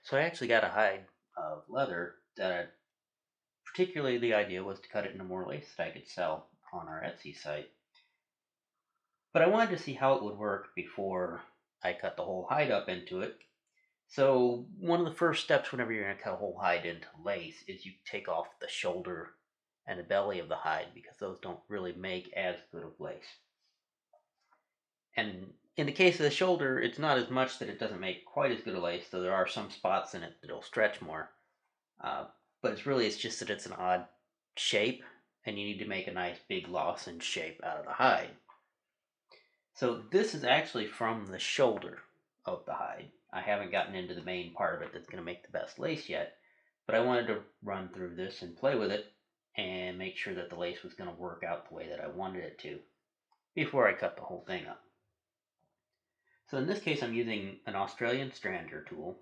So I actually got a hide of leather that particularly the idea was to cut it into more lace that I could sell on our Etsy site. But I wanted to see how it would work before I cut the whole hide up into it. So one of the first steps whenever you're going to cut a whole hide into lace is you take off the shoulder and the belly of the hide because those don't really make as good of lace. And in the case of the shoulder, it's not as much that it doesn't make quite as good a lace, though there are some spots in it that'll stretch more. But it's just that it's an odd shape, and you need to make a nice big lozenge shape out of the hide. So this is actually from the shoulder of the hide. I haven't gotten into the main part of it that's going to make the best lace yet, but I wanted to run through this and play with it and make sure that the lace was going to work out the way that I wanted it to before I cut the whole thing up. So in this case, I'm using an Australian strander tool.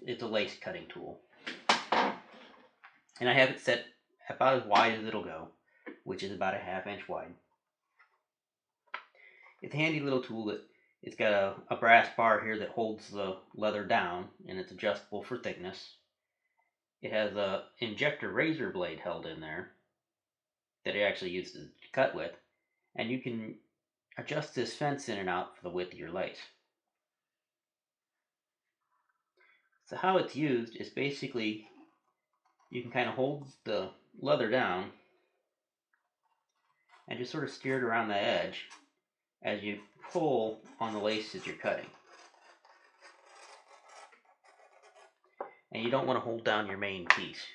It's a lace cutting tool. And I have it set about as wide as it'll go, which is about a 1/2 inch wide. It's a handy little tool that it's got a brass bar here that holds the leather down, and it's adjustable for thickness. It has a injector razor blade held in there that it actually uses to cut with, and you can adjust this fence in and out for the width of your lace. So how it's used is basically you can kind of hold the leather down and just sort of steer it around the edge as you pull on the lace that you're cutting. And you don't want to hold down your main piece.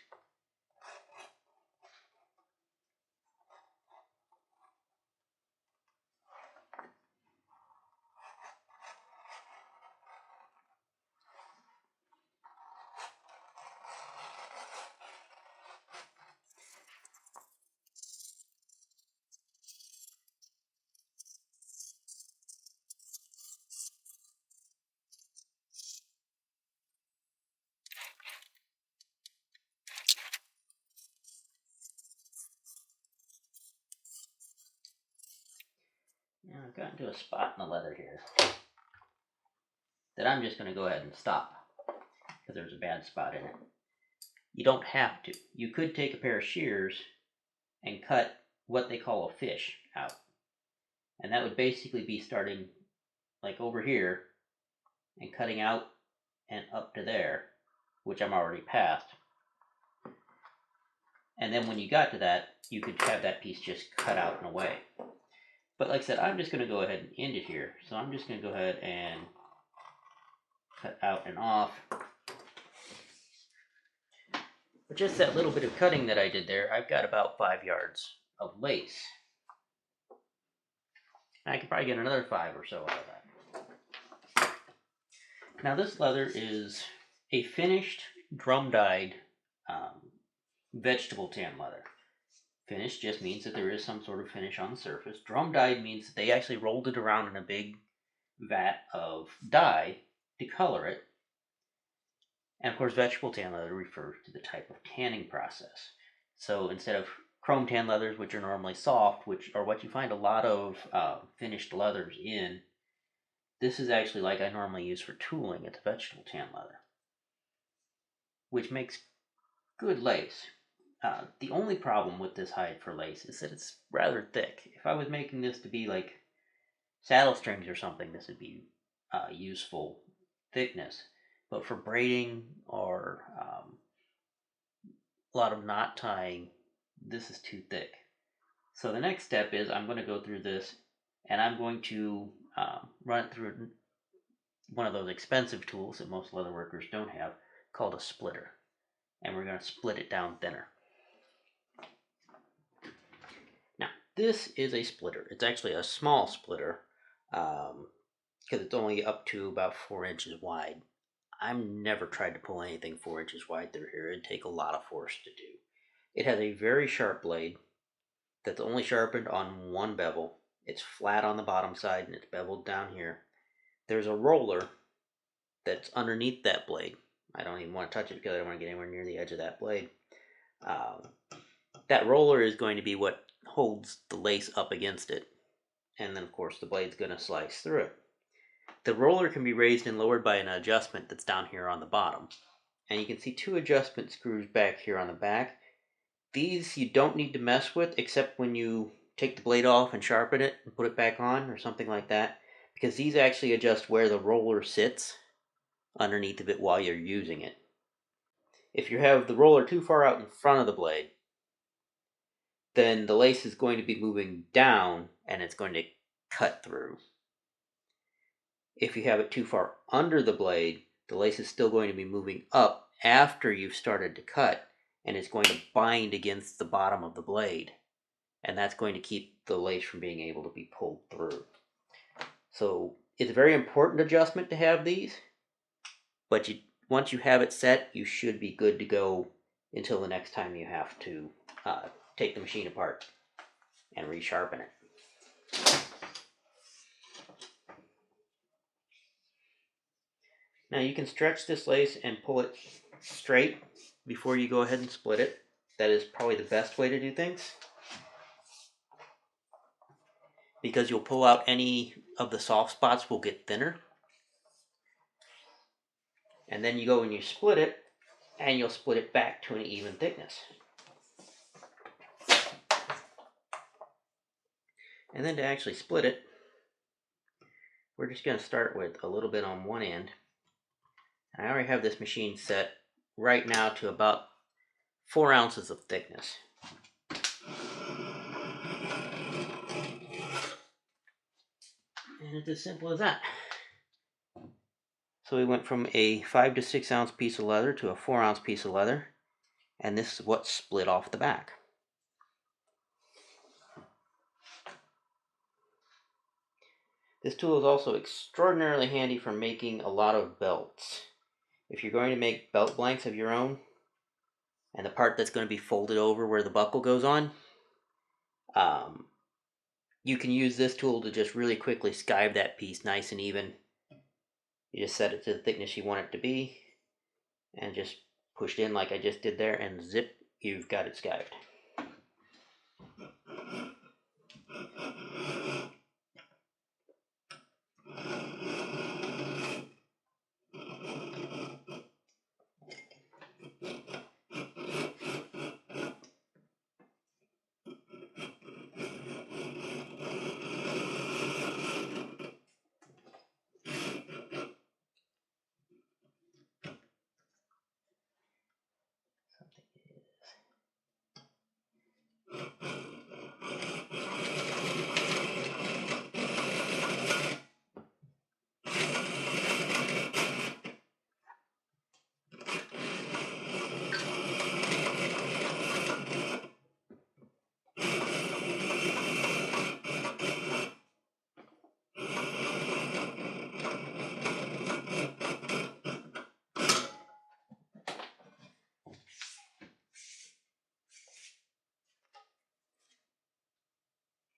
Now I've gotten to a spot in the leather here that I'm just going to go ahead and stop because there's a bad spot in it. You don't have to. You could take a pair of shears and cut what they call a fish out. And that would basically be starting like over here and cutting out and up to there, which I'm already past. And then when you got to that, you could have that piece just cut out and away. But like I said, I'm just going to go ahead and end it here. So I'm just going to go ahead and cut out and off. But just that little bit of cutting that I did there, I've got about 5 yards of lace. And I could probably get another 5 or so out of that. Now this leather is a finished drum-dyed vegetable tan leather. Finish just means that there is some sort of finish on the surface. Drum-dyed means that they actually rolled it around in a big vat of dye to color it. And of course, vegetable tan leather refers to the type of tanning process. So instead of chrome tan leathers, which are normally soft, which are what you find a lot of finished leathers in, this is actually like I normally use for tooling. It's vegetable tan leather, which makes good lace. The only problem with this hide for lace is that it's rather thick. If I was making this to be like saddle strings or something, this would be useful thickness. But for braiding or a lot of knot tying, this is too thick. So the next step is I'm going to go through this and I'm going to run it through one of those expensive tools that most leather workers don't have called a splitter. And we're going to split it down thinner. Now, this is a splitter. It's actually a small splitter because it's only up to about 4 inches wide. I've never tried to pull anything 4 inches wide through here. It'd take a lot of force to do. It has a very sharp blade that's only sharpened on one bevel. It's flat on the bottom side and it's beveled down here. There's a roller that's underneath that blade. I don't even want to touch it because I don't want to get anywhere near the edge of that blade. That roller is going to be what holds the lace up against it. And then, of course, the blade's going to slice through it. The roller can be raised and lowered by an adjustment that's down here on the bottom. and you can see 2 adjustment screws back here on the back. These you don't need to mess with except when you take the blade off and sharpen it and put it back on or something like that, because these actually adjust where the roller sits underneath of it while you're using it. If you have the roller too far out in front of the blade, then the lace is going to be moving down and it's going to cut through. If you have it too far under the blade, the lace is still going to be moving up after you've started to cut, and it's going to bind against the bottom of the blade, and that's going to keep the lace from being able to be pulled through. So it's a very important adjustment to have these, but once you have it set, you should be good to go until the next time you have to take the machine apart and resharpen it. Now you can stretch this lace and pull it straight before you go ahead and split it. That is probably the best way to do things, because you'll pull out any of the soft spots will get thinner. And then you go and you split it, and you'll split it back to an even thickness. And then to actually split it, we're just going to start with a little bit on one end. And I already have this machine set right now to about 4 ounces of thickness. And it's as simple as that. So we went from a 5 to 6 ounce piece of leather to a 4 ounce piece of leather, and this is what split off the back. This tool is also extraordinarily handy for making a lot of belts. If you're going to make belt blanks of your own, and the part that's going to be folded over where the buckle goes on, you can use this tool to just really quickly skive that piece nice and even. You just set it to the thickness you want it to be, and just push it in like I just did there, and zip, you've got it skived.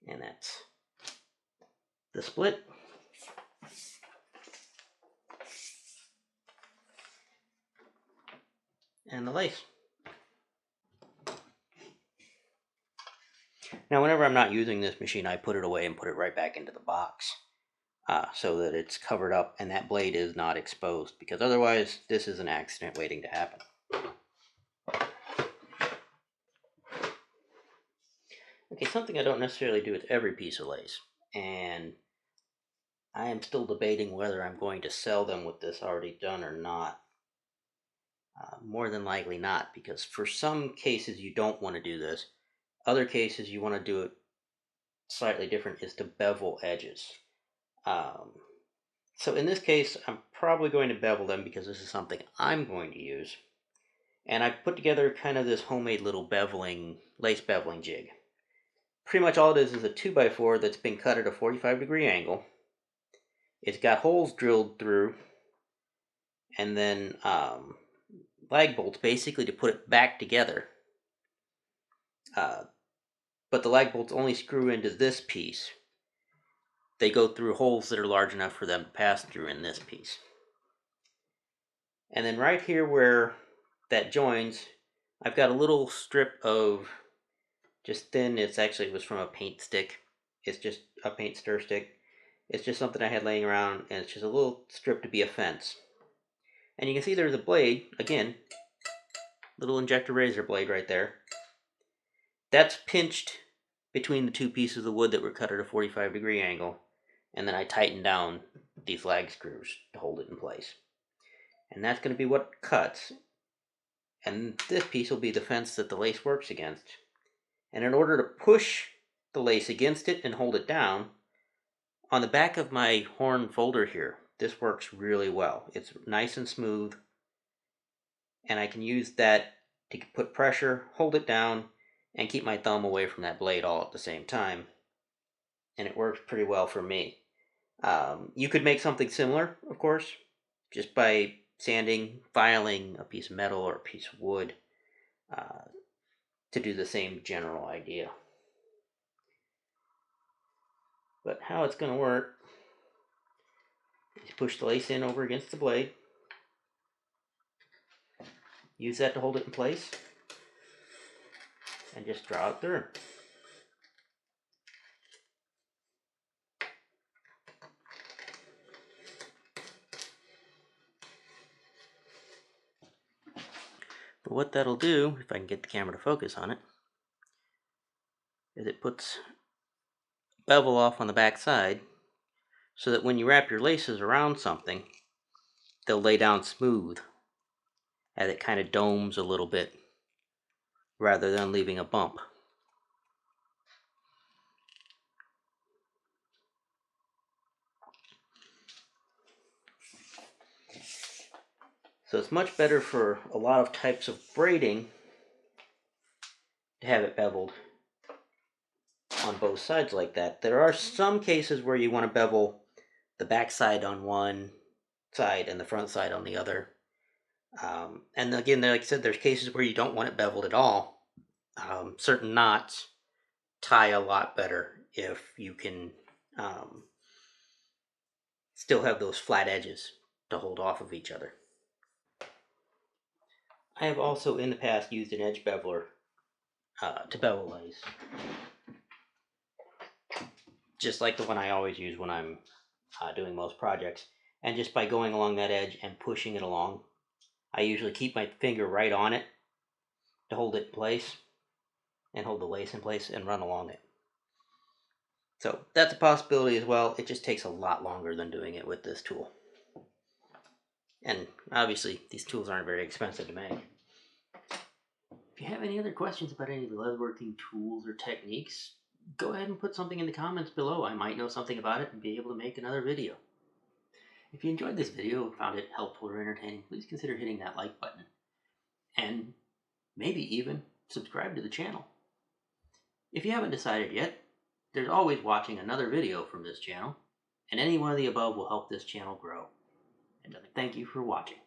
And that's the split. And the lace. Now whenever I'm not using this machine, I put it away and put it right back into the box, so that it's covered up and that blade is not exposed, because otherwise this is an accident waiting to happen. Okay, something I don't necessarily do with every piece of lace, and I am still debating whether I'm going to sell them with this already done or not. More than likely not, because for some cases you don't want to do this. Other cases you want to do it slightly different, is to bevel edges. So in this case, I'm probably going to bevel them because this is something I'm going to use. And I put together kind of this homemade little lace beveling jig. Pretty much all it is a 2x4 that's been cut at a 45-degree angle. It's got holes drilled through, and then lag bolts basically to put it back together. But the lag bolts only screw into this piece. They go through holes that are large enough for them to pass through in this piece. And then right here where that joins, I've got a little strip of just thin, it was from a paint stick. It's just a paint stir stick. It's just something I had laying around, and it's just a little strip to be a fence. And you can see there's a blade, again, little injector razor blade right there. That's pinched between the two pieces of wood that were cut at a 45-degree angle. And then I tightened down these lag screws to hold it in place. And that's going to be what cuts. And this piece will be the fence that the lace works against. And in order to push the lace against it and hold it down, on the back of my horn folder here, this works really well. It's nice and smooth, and I can use that to put pressure, hold it down, and keep my thumb away from that blade all at the same time. And it works pretty well for me. You could make something similar, of course, just by sanding, filing a piece of metal or a piece of wood to do the same general idea. But how it's going to work is push the lace in over against the blade, use that to hold it in place, and just draw it through. But what that'll do, if I can get the camera to focus on it, is it puts bevel off on the back side so that when you wrap your laces around something, they'll lay down smooth as it kind of domes a little bit rather than leaving a bump. So it's much better for a lot of types of braiding to have it beveled on both sides like that. There are some cases where you want to bevel the back side on one side and the front side on the other. And again, like I said, there's cases where you don't want it beveled at all. Certain knots tie a lot better if you can still have those flat edges to hold off of each other. I have also in the past used an edge beveler to bevel lace, just like the one I always use when I'm doing most projects. And just by going along that edge and pushing it along, I usually keep my finger right on it to hold it in place and hold the lace in place and run along it. So that's a possibility as well. It just takes a lot longer than doing it with this tool. And obviously, these tools aren't very expensive to make. If you have any other questions about any of the leatherworking tools or techniques, go ahead and put something in the comments below. I might know something about it and be able to make another video. If you enjoyed this video and found it helpful or entertaining, please consider hitting that like button. And maybe even subscribe to the channel. If you haven't decided yet, there's always watching another video from this channel, and any one of the above will help this channel grow. And thank you for watching.